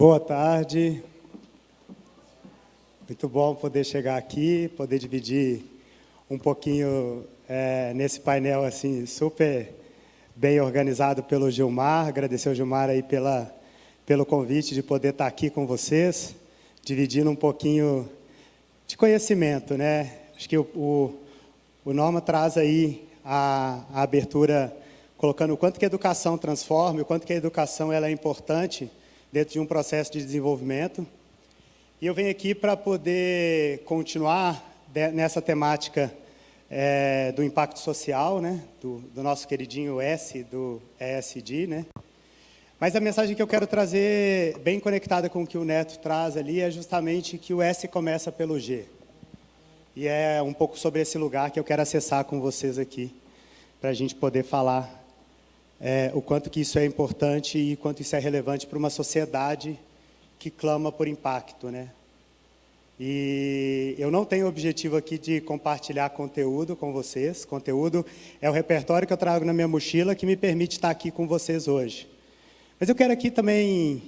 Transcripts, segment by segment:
Boa tarde. Muito bom poder chegar aqui, poder dividir um pouquinho nesse painel assim super bem organizado pelo Gilmar. Agradecer ao Gilmar aí pelo convite de poder estar aqui com vocês, dividindo um pouquinho de conhecimento, né? Acho que o Norma traz aí a abertura, colocando o quanto que a educação transforma, o quanto que a educação ela é importante dentro de um processo de desenvolvimento. E eu venho aqui para poder continuar nessa temática do impacto social, né? do nosso queridinho S, do ESG, né? Mas a mensagem que eu quero trazer, bem conectada com o que o Neto traz ali, é justamente que o S começa pelo G. E é um pouco sobre esse lugar que eu quero acessar com vocês aqui, para a gente poder falar o quanto que isso é importante e quanto isso é relevante para uma sociedade que clama por impacto, né? E eu não tenho o objetivo aqui de compartilhar conteúdo com vocês. Conteúdo é o repertório que eu trago na minha mochila que me permite estar aqui com vocês hoje. Mas eu quero aqui também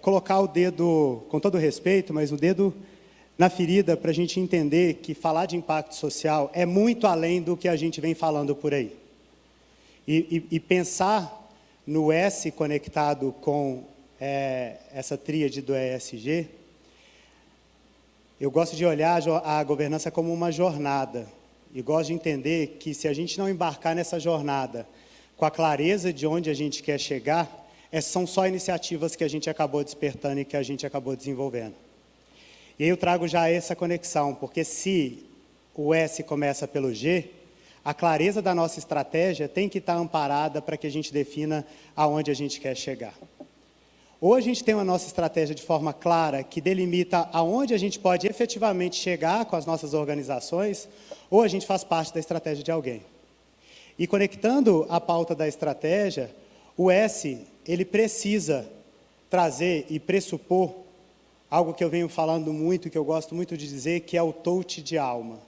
colocar o dedo, com todo respeito, mas o dedo na ferida para a gente entender que falar de impacto social é muito além do que a gente vem falando por aí. E pensar no S conectado com essa tríade do ESG, eu gosto de olhar a governança como uma jornada. E gosto de entender que se a gente não embarcar nessa jornada com a clareza de onde a gente quer chegar, são só iniciativas que a gente acabou despertando e que a gente acabou desenvolvendo. E aí eu trago já essa conexão, porque se o S começa pelo G, a clareza da nossa estratégia tem que estar amparada para que a gente defina aonde a gente quer chegar. Ou a gente tem uma nossa estratégia de forma clara, que delimita aonde a gente pode efetivamente chegar com as nossas organizações, ou a gente faz parte da estratégia de alguém. E conectando a pauta da estratégia, o S, ele precisa trazer e pressupor algo que eu venho falando muito, que eu gosto muito de dizer, que é o touch de alma.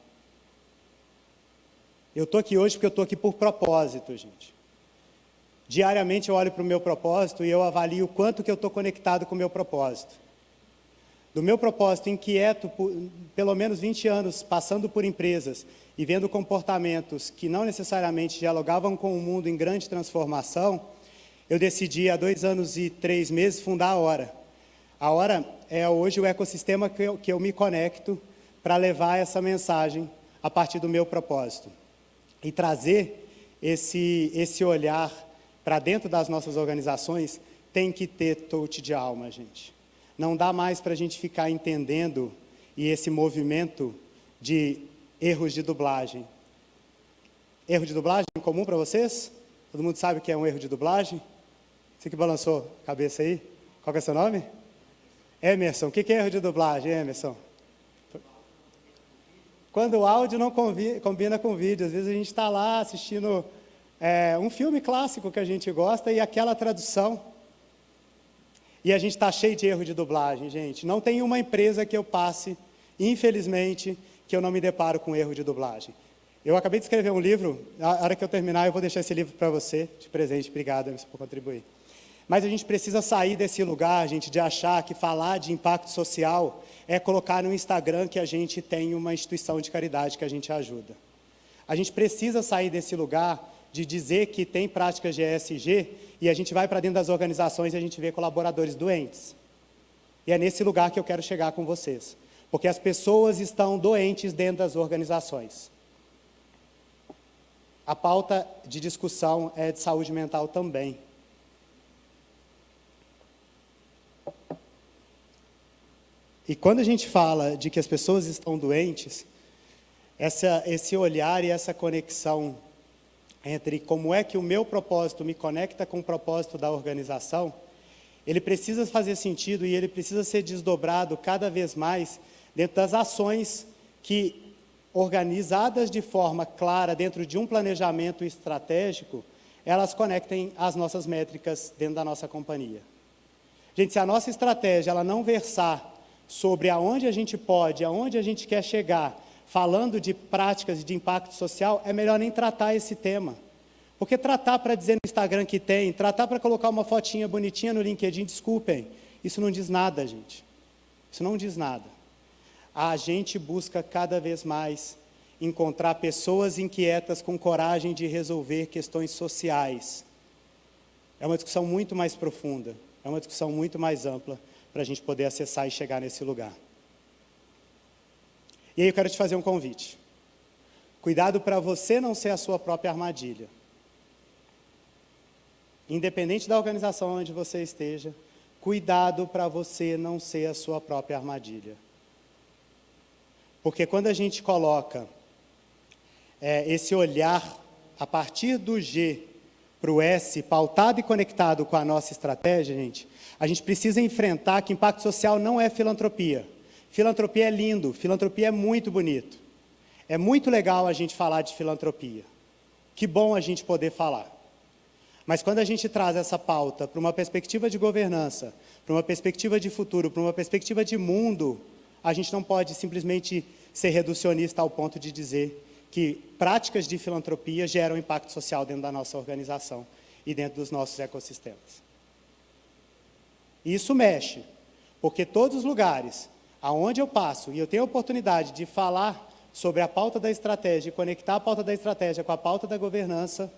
Eu estou aqui hoje porque eu estou aqui por propósito, gente. Diariamente eu olho para o meu propósito e eu avalio o quanto que eu estou conectado com o meu propósito. Do meu propósito inquieto, por pelo menos 20 anos, passando por empresas e vendo comportamentos que não necessariamente dialogavam com o mundo em grande transformação, eu decidi há 2 anos e 3 meses fundar a Hora. A Hora é hoje o ecossistema que eu me conecto para levar essa mensagem a partir do meu propósito. E trazer esse olhar para dentro das nossas organizações tem que ter touch de alma, gente. Não dá mais para a gente ficar entendendo e esse movimento de erros de dublagem. Erro de dublagem comum para vocês? Todo mundo sabe o que é um erro de dublagem? Você que balançou a cabeça aí? Qual que é o seu nome? Emerson. O que é erro de dublagem, Emerson? Quando o áudio não combina com o vídeo. Às vezes a gente está lá assistindo um filme clássico que a gente gosta e aquela tradução. E a gente está cheio de erro de dublagem, gente. Não tem uma empresa que eu passe, infelizmente, que eu não me deparo com erro de dublagem. Eu acabei de escrever um livro, a hora que eu terminar eu vou deixar esse livro para você, de presente. Obrigado, Emerson, por contribuir. Mas a gente precisa sair desse lugar, gente, de achar que falar de impacto social é colocar no Instagram que a gente tem uma instituição de caridade que a gente ajuda. A gente precisa sair desse lugar de dizer que tem práticas de ESG e a gente vai para dentro das organizações e a gente vê colaboradores doentes. E é nesse lugar que eu quero chegar com vocês. Porque as pessoas estão doentes dentro das organizações. A pauta de discussão é de saúde mental também. E quando a gente fala de que as pessoas estão doentes, esse olhar e essa conexão entre como é que o meu propósito me conecta com o propósito da organização, ele precisa fazer sentido e ele precisa ser desdobrado cada vez mais dentro das ações que, organizadas de forma clara dentro de um planejamento estratégico, elas conectem as nossas métricas dentro da nossa companhia. Gente, se a nossa estratégia ela não versar sobre aonde a gente pode, aonde a gente quer chegar, falando de práticas de impacto social, é melhor nem tratar esse tema. Porque tratar para dizer no Instagram que tem, tratar para colocar uma fotinha bonitinha no LinkedIn, desculpem, Isso não diz nada, gente. Isso não diz nada. A gente busca cada vez mais encontrar pessoas inquietas com coragem de resolver questões sociais. É uma discussão muito mais profunda, é uma discussão muito mais ampla para a gente poder acessar e chegar nesse lugar. E aí eu quero te fazer um convite. Cuidado para você não ser a sua própria armadilha. Independente da organização onde você esteja, cuidado para você não ser a sua própria armadilha. Porque quando a gente coloca esse olhar a partir do G para o S, pautado e conectado com a nossa estratégia, a gente precisa enfrentar que impacto social não é filantropia. Filantropia é lindo, filantropia é muito bonito. É muito legal a gente falar de filantropia. Que bom a gente poder falar. Mas quando a gente traz essa pauta para uma perspectiva de governança, para uma perspectiva de futuro, para uma perspectiva de mundo, a gente não pode simplesmente ser reducionista ao ponto de dizer que práticas de filantropia geram impacto social dentro da nossa organização e dentro dos nossos ecossistemas. E isso mexe, porque todos os lugares aonde eu passo e eu tenho a oportunidade de falar sobre a pauta da estratégia e conectar a pauta da estratégia com a pauta da governança,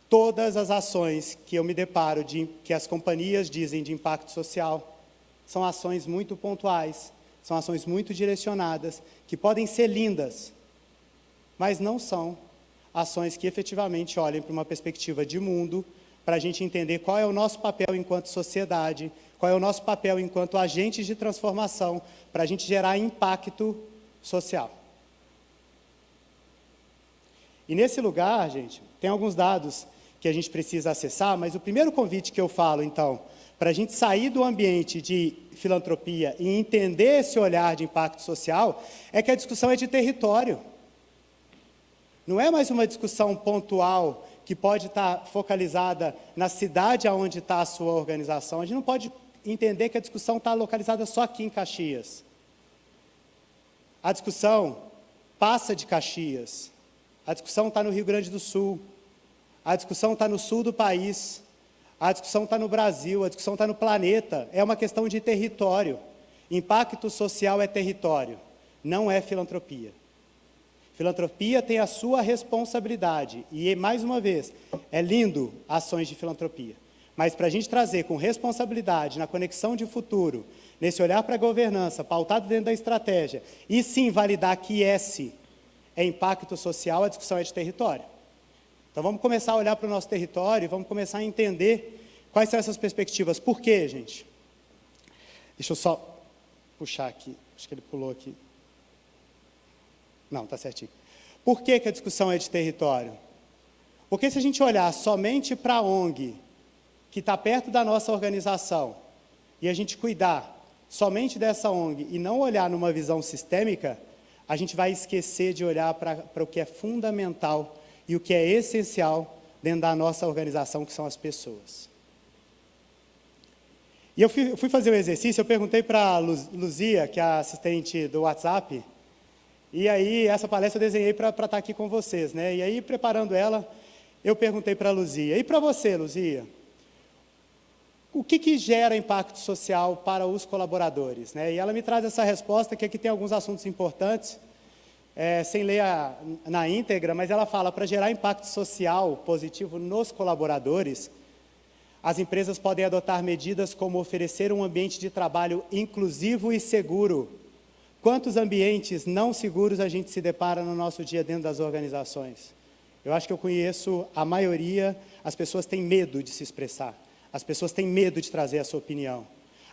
todas as ações que eu me deparo, que as companhias dizem de impacto social, são ações muito pontuais, são ações muito direcionadas, que podem ser lindas, mas não são ações que efetivamente olhem para uma perspectiva de mundo, para a gente entender qual é o nosso papel enquanto sociedade, qual é o nosso papel enquanto agentes de transformação, para a gente gerar impacto social. E nesse lugar, gente, tem alguns dados que a gente precisa acessar, mas o primeiro convite que eu falo, então, para a gente sair do ambiente de filantropia e entender esse olhar de impacto social, é que a discussão é de território. Não é mais uma discussão pontual que pode estar focalizada na cidade onde está a sua organização. A gente não pode entender que a discussão está localizada só aqui em Caxias. A discussão passa de Caxias. A discussão está no Rio Grande do Sul. A discussão está no sul do país. A discussão está no Brasil. A discussão está no planeta. É uma questão de território. Impacto social é território, não é filantropia. Filantropia tem a sua responsabilidade. E, mais uma vez, é lindo ações de filantropia. Mas para a gente trazer com responsabilidade, na conexão de futuro, nesse olhar para a governança, pautado dentro da estratégia, e sim validar que esse é impacto social, a discussão é de território. Então vamos começar a olhar para o nosso território, vamos começar a entender quais são essas perspectivas. Por quê, gente? Deixa eu só puxar aqui, acho que ele pulou aqui. Não, está certinho. Por que que a discussão é de território? Porque se a gente olhar somente para a ONG, que está perto da nossa organização, e a gente cuidar somente dessa ONG e não olhar numa visão sistêmica, a gente vai esquecer de olhar para o que é fundamental e o que é essencial dentro da nossa organização, que são as pessoas. E eu fui fazer o exercício, eu perguntei para a Luzia, que é a assistente do WhatsApp, e aí essa palestra eu desenhei para estar aqui com vocês, né? E aí, preparando ela, eu perguntei para a Luzia, e para você, Luzia? O que gera impacto social para os colaboradores, né? E ela me traz essa resposta, que aqui tem alguns assuntos importantes, sem ler na íntegra, mas ela fala, para gerar impacto social positivo nos colaboradores, as empresas podem adotar medidas como oferecer um ambiente de trabalho inclusivo e seguro. Quantos ambientes não seguros a gente se depara no nosso dia dentro das organizações? Eu acho que eu conheço a maioria, as pessoas têm medo de se expressar. As pessoas têm medo de trazer a sua opinião.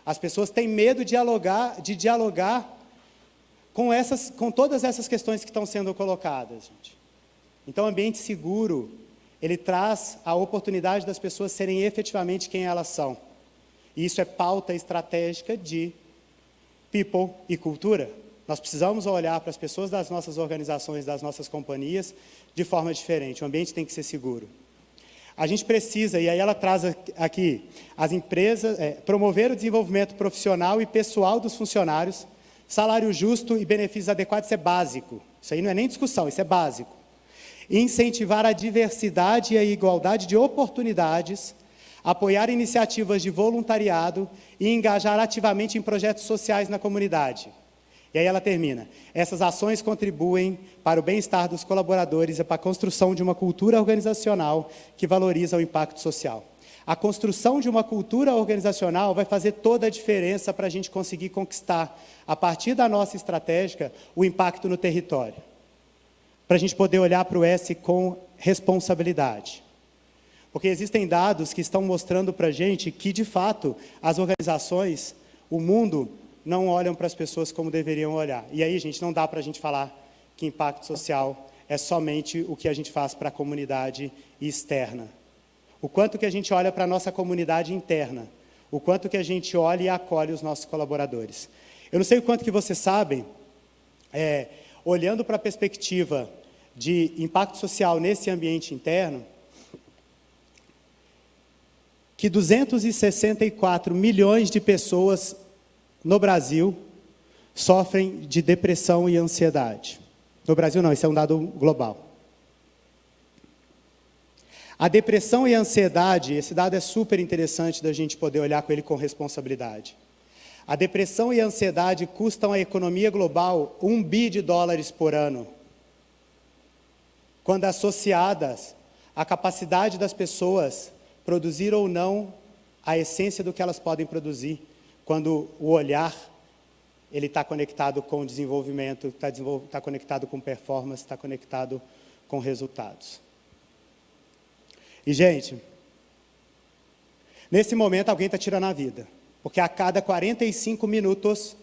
As pessoas têm medo de dialogar com todas essas questões que estão sendo colocadas, gente. Então, o ambiente seguro, ele traz a oportunidade das pessoas serem efetivamente quem elas são. E isso é pauta estratégica de people e cultura. Nós precisamos olhar para as pessoas das nossas organizações, das nossas companhias, de forma diferente. O ambiente tem que ser seguro. A gente precisa, e aí ela traz aqui, as empresas, promover o desenvolvimento profissional e pessoal dos funcionários, salário justo e benefícios adequados, isso é básico. Isso aí não é nem discussão, isso é básico. Incentivar a diversidade e a igualdade de oportunidades, apoiar iniciativas de voluntariado e engajar ativamente em projetos sociais na comunidade. E aí ela termina: essas ações contribuem para o bem-estar dos colaboradores e para a construção de uma cultura organizacional que valoriza o impacto social. A construção de uma cultura organizacional vai fazer toda a diferença para a gente conseguir conquistar, a partir da nossa estratégia, o impacto no território. Para a gente poder olhar para o S com responsabilidade. Porque existem dados que estão mostrando para a gente que, de fato, as organizações, o mundo, não olham para as pessoas como deveriam olhar. E aí, gente, não dá para a gente falar que impacto social é somente o que a gente faz para a comunidade externa. O quanto que a gente olha para a nossa comunidade interna, o quanto que a gente olha e acolhe os nossos colaboradores. Eu não sei o quanto que vocês sabem, olhando para a perspectiva de impacto social nesse ambiente interno, que 264 milhões de pessoas no Brasil sofrem de depressão e ansiedade. No Brasil não, isso é um dado global. A depressão e a ansiedade, esse dado é super interessante da gente poder olhar com ele com responsabilidade. A depressão e a ansiedade custam à economia global $1 bi por ano, quando associadas à capacidade das pessoas produzir ou não a essência do que elas podem produzir, quando o olhar ele está conectado com o desenvolvimento, está conectado com performance, está conectado com resultados. E, gente, nesse momento alguém está tirando a vida, porque a cada 45 minutos,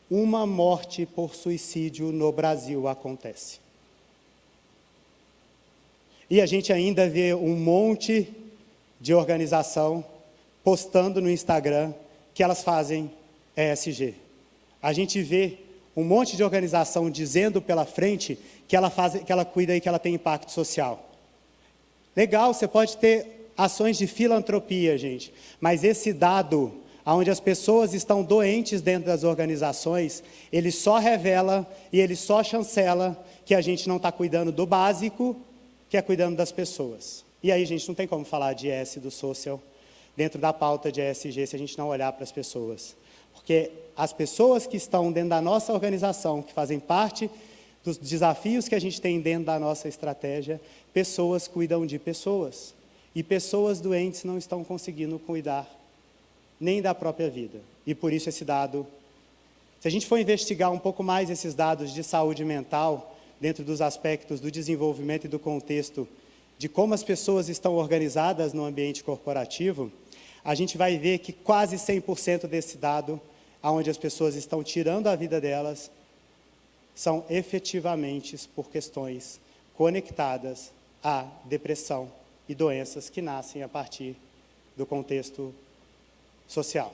uma morte por suicídio no Brasil acontece. E a gente ainda vê um monte de organização postando no Instagram que elas fazem ESG. A gente vê um monte de organização dizendo pela frente que ela cuida e que ela tem impacto social. Legal, você pode ter ações de filantropia, gente, mas esse dado, onde as pessoas estão doentes dentro das organizações, ele só revela e ele só chancela que a gente não está cuidando do básico, que é cuidando das pessoas. E aí, gente, não tem como falar de ES do social dentro da pauta de ESG se a gente não olhar para as pessoas. Porque as pessoas que estão dentro da nossa organização, que fazem parte dos desafios que a gente tem dentro da nossa estratégia, pessoas cuidam de pessoas. E pessoas doentes não estão conseguindo cuidar nem da própria vida. E por isso esse dado, se a gente for investigar um pouco mais esses dados de saúde mental, dentro dos aspectos do desenvolvimento e do contexto de como as pessoas estão organizadas no ambiente corporativo, a gente vai ver que quase 100% desse dado, onde as pessoas estão tirando a vida delas, são efetivamente por questões conectadas à depressão e doenças que nascem a partir do contexto social.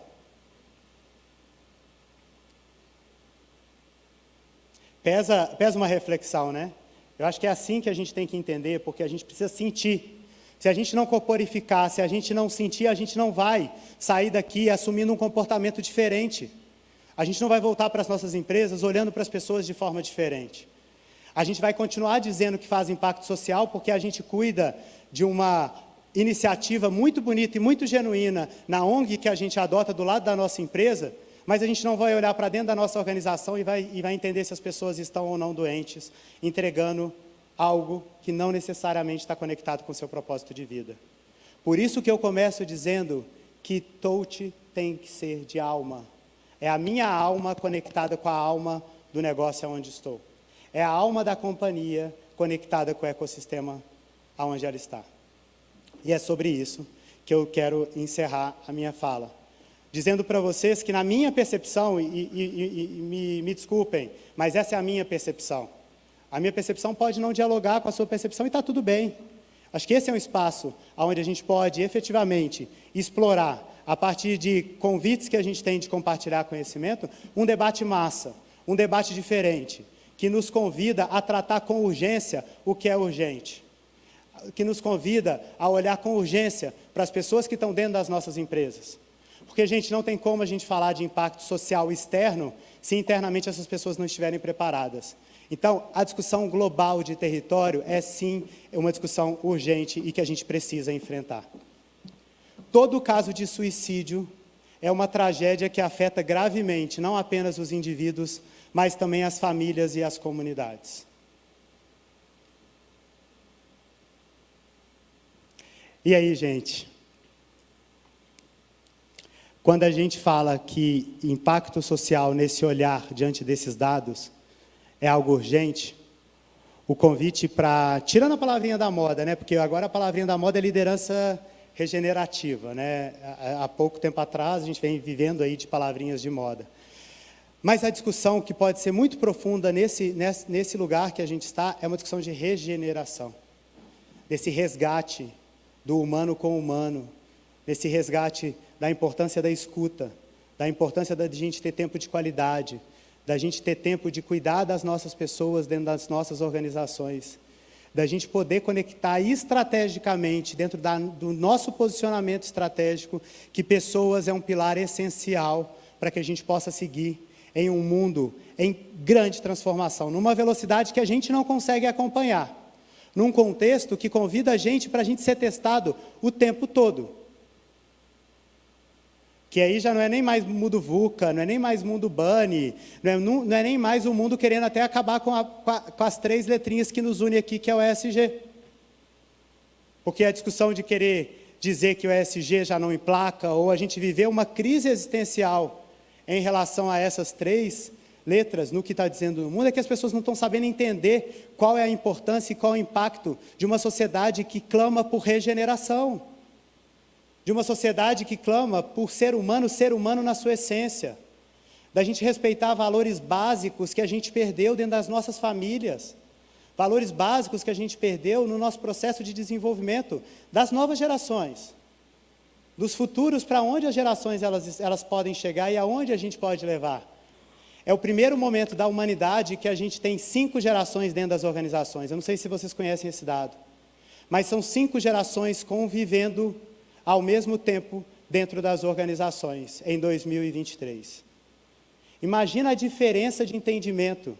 Pesa uma reflexão, né? Eu acho que é assim que a gente tem que entender, porque a gente precisa sentir. Se a gente não corporificar, se a gente não sentir, a gente não vai sair daqui assumindo um comportamento diferente. A gente não vai voltar para as nossas empresas olhando para as pessoas de forma diferente. A gente vai continuar dizendo que faz impacto social porque a gente cuida de uma iniciativa muito bonita e muito genuína na ONG que a gente adota do lado da nossa empresa, mas a gente não vai olhar para dentro da nossa organização e vai entender se as pessoas estão ou não doentes, entregando algo que não necessariamente está conectado com o seu propósito de vida. Por isso que eu começo dizendo que touch tem que ser de alma. É a minha alma conectada com a alma do negócio onde estou. É a alma da companhia conectada com o ecossistema onde ela está. E é sobre isso que eu quero encerrar a minha fala. Dizendo para vocês que na minha percepção, me desculpem, mas essa é a minha percepção. A minha percepção pode não dialogar com a sua percepção e está tudo bem. Acho que esse é um espaço onde a gente pode efetivamente explorar, a partir de convites que a gente tem de compartilhar conhecimento, um debate massa, um debate diferente, que nos convida a tratar com urgência o que é urgente, que nos convida a olhar com urgência para as pessoas que estão dentro das nossas empresas. Porque, gente, não tem como a gente falar de impacto social externo se internamente essas pessoas não estiverem preparadas. Então, a discussão global de território é, sim, uma discussão urgente e que a gente precisa enfrentar. Todo caso de suicídio é uma tragédia que afeta gravemente, não apenas os indivíduos, mas também as famílias e as comunidades. E aí, gente? Quando a gente fala que impacto social nesse olhar diante desses dados é algo urgente, o convite para... Tirando a palavrinha da moda, né? Porque agora a palavrinha da moda é liderança regenerativa, né? Há pouco tempo atrás, a gente vem vivendo aí de palavrinhas de moda. Mas a discussão que pode ser muito profunda nesse lugar que a gente está é uma discussão de regeneração, desse resgate do humano com o humano, desse resgate da importância da escuta, da importância da gente ter tempo de qualidade, da gente ter tempo de cuidar das nossas pessoas dentro das nossas organizações, da gente poder conectar estrategicamente, dentro do nosso posicionamento estratégico, que pessoas é um pilar essencial para que a gente possa seguir em um mundo em grande transformação, numa velocidade que a gente não consegue acompanhar, num contexto que convida a gente para a gente ser testado o tempo todo. Que aí já não é nem mais mundo VUCA, não é nem mais mundo Bunny, não é nem mais o mundo querendo até acabar com as 3 letrinhas que nos une aqui, que é o ESG. Porque a discussão de querer dizer que o ESG já não emplaca, ou a gente viver uma crise existencial em relação a essas 3 letras no que está dizendo no mundo, é que as pessoas não estão sabendo entender qual é a importância e qual é o impacto de uma sociedade que clama por regeneração, de uma sociedade que clama por ser humano na sua essência, da gente respeitar valores básicos que a gente perdeu dentro das nossas famílias, valores básicos que a gente perdeu no nosso processo de desenvolvimento das novas gerações, dos futuros, para onde as gerações elas podem chegar e aonde a gente pode levar. É o primeiro momento da humanidade que a gente tem 5 gerações dentro das organizações. Eu não sei se vocês conhecem esse dado, mas são 5 gerações convivendo ao mesmo tempo dentro das organizações, em 2023. Imagina a diferença de entendimento,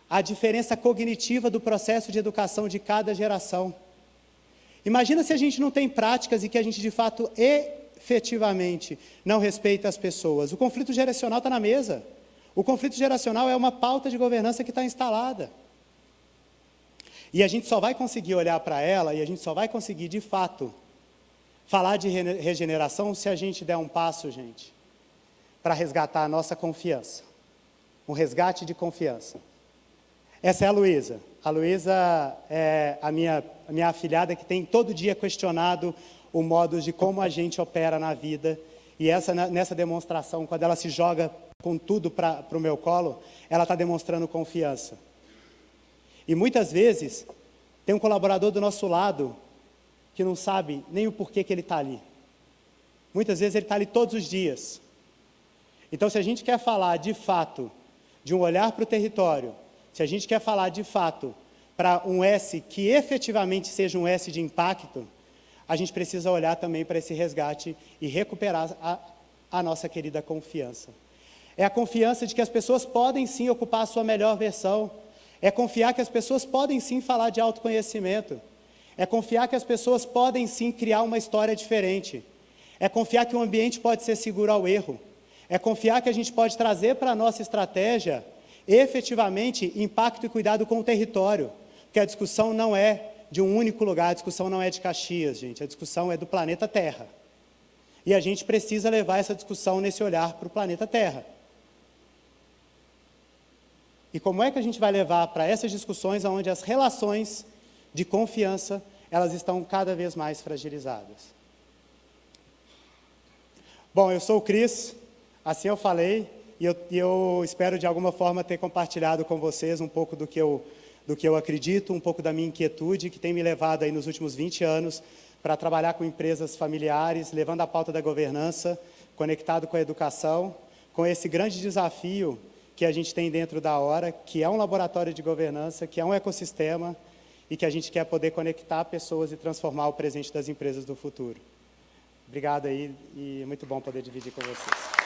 a diferença cognitiva do processo de educação de cada geração. Imagina se a gente não tem práticas e que a gente, de fato, efetivamente, não respeita as pessoas. O conflito geracional está na mesa. O conflito geracional é uma pauta de governança que está instalada. E a gente só vai conseguir olhar para ela, e a gente só vai conseguir, de fato, falar de regeneração se a gente der um passo, gente, para resgatar a nossa confiança. Um resgate de confiança. Essa é a Luísa. A Luísa é a minha afilhada que tem todo dia questionado o modo de como a gente opera na vida. E nessa demonstração, quando ela se joga com tudo para o meu colo, ela está demonstrando confiança. E muitas vezes, tem um colaborador do nosso lado que não sabe nem o porquê que ele está ali. Muitas vezes ele está ali todos os dias. Então, se a gente quer falar de fato de um olhar para o território, se a gente quer falar de fato para um S que efetivamente seja um S de impacto, a gente precisa olhar também para esse resgate e recuperar a nossa querida confiança. É a confiança de que as pessoas podem sim ocupar a sua melhor versão. É confiar que as pessoas podem sim falar de autoconhecimento. É confiar que as pessoas podem sim criar uma história diferente. É confiar que o ambiente pode ser seguro ao erro. É confiar que a gente pode trazer para a nossa estratégia, efetivamente, impacto e cuidado com o território. Porque a discussão não é de um único lugar, a discussão não é de Caxias, gente. A discussão é do planeta Terra. E a gente precisa levar essa discussão nesse olhar para o planeta Terra. E como é que a gente vai levar para essas discussões onde as relações de confiança, elas estão cada vez mais fragilizadas? Bom, eu sou o Cris, assim eu falei, e eu espero de alguma forma ter compartilhado com vocês um pouco do que eu acredito, um pouco da minha inquietude, que tem me levado aí nos últimos 20 anos para trabalhar com empresas familiares, levando a pauta da governança, conectado com a educação, com esse grande desafio que a gente tem dentro da Hora, que é um laboratório de governança, que é um ecossistema, e que a gente quer poder conectar pessoas e transformar o presente das empresas do futuro. Obrigado aí, e muito bom poder dividir com vocês.